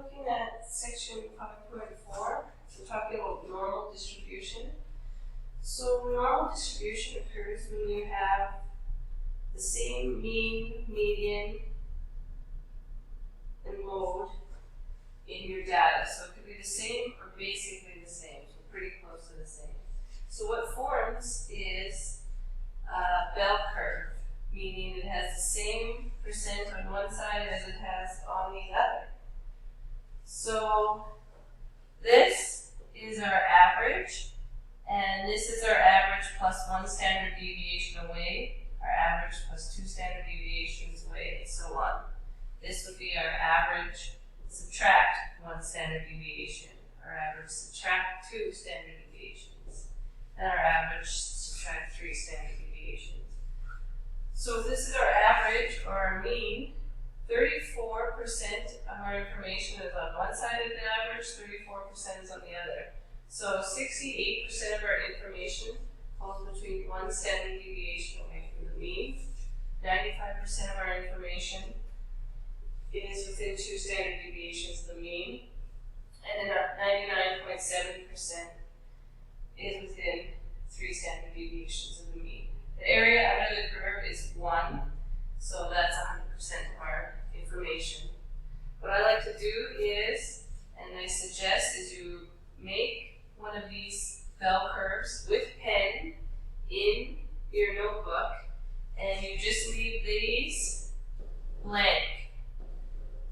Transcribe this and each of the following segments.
looking at section 5.4, we're talking about normal distribution. So normal distribution occurs when you have the same mean, median, and mode in your data. So it could be the same or basically the same, so pretty close to the same. So what forms is a bell curve, meaning it has the same percent on one side as it has on the other. So this is our average, and this is our average plus one standard deviation away, our average plus two standard deviations away, and so on. This would be our average subtract one standard deviation, our average subtract two standard deviations, and our average subtract three standard deviations. So if this is our average or our mean, 34% of our information is on one side of the average, 34% is on the other. So 68% of our information falls between one standard deviation away from the mean. 95% of our information is within two standard deviations of the mean. And then 99.7% is within three standard deviations of the mean. The area under the curve is 1, so that's 100% of our information. What I like to do is, and I suggest, is you make one of these bell curves with pen in your notebook, and you just leave these blank,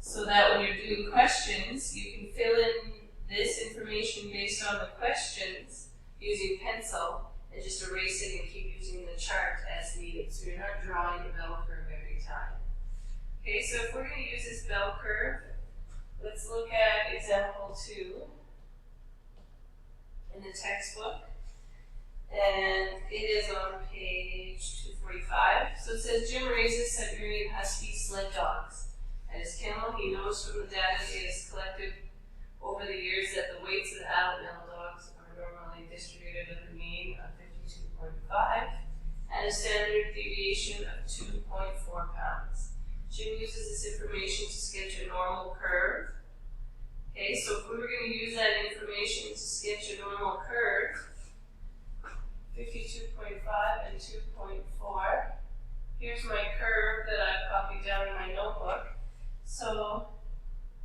so that when you're doing questions, you can fill in this information based on the questions using pencil, and just erase it and keep using the chart as needed, so you're not drawing the bell curve every time. Okay, so if we're going to use this bell curve, let's look at example 2 in the textbook, and it is on page 245. So it says, Jim raises Siberian Husky sled dogs at his kennel. He knows from the data he has collected over the years that the weights of the adult male dogs are normally distributed at the mean of 52.5 and a standard deviation of 2.4 pounds. Jim uses this information to sketch a normal curve. Okay, so if we were going to use that information to sketch a normal curve, 52.5 and 2.4, here's my curve that I've copied down in my notebook. So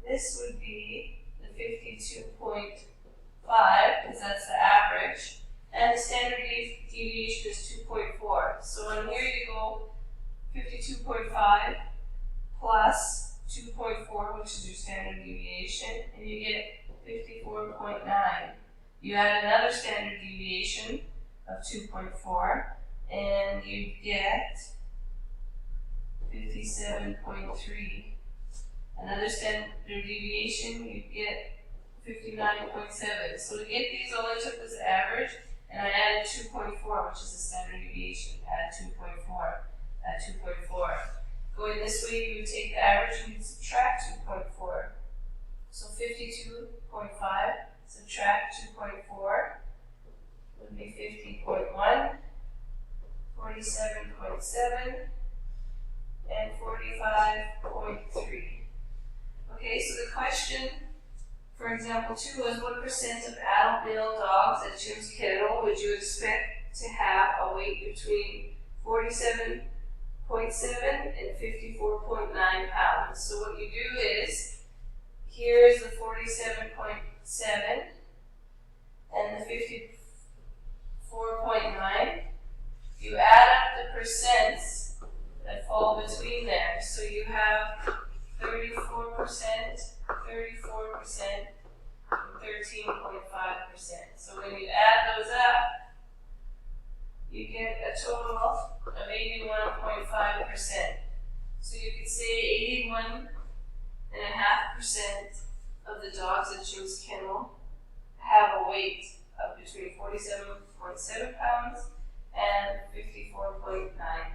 this would be the 52.5, because that's the average, and the standard deviation is 2.4. So on here you go 52.5 plus 2.4, which is your standard deviation, and you get 54.9. You add another standard deviation of 2.4, and you get 57.3. Another standard deviation, you get 59.7. So to get these, all I took was the average, and I added 2.4, which is the standard deviation. Add 2.4, add 2.4. Going this way, you would take the average and you'd subtract 2.4. So 52.5 subtract 2.4 would be 50.1, 47.7, and 45.3. Okay, so the question for example 2 was, what percent of adult male dogs at Jim's kennel would you expect to have a weight between 47.7 and 54.9 pounds? So what you do is, here's the 47.7 and the 54.9. You add up the percents that fall between there. So you have 34%, 34%, and 13.5%. So when you add those up, you get a total of 81.5%. So you could say 81.5% of the dogs at Jim's kennel have a weight of between 47.7 pounds and 54.9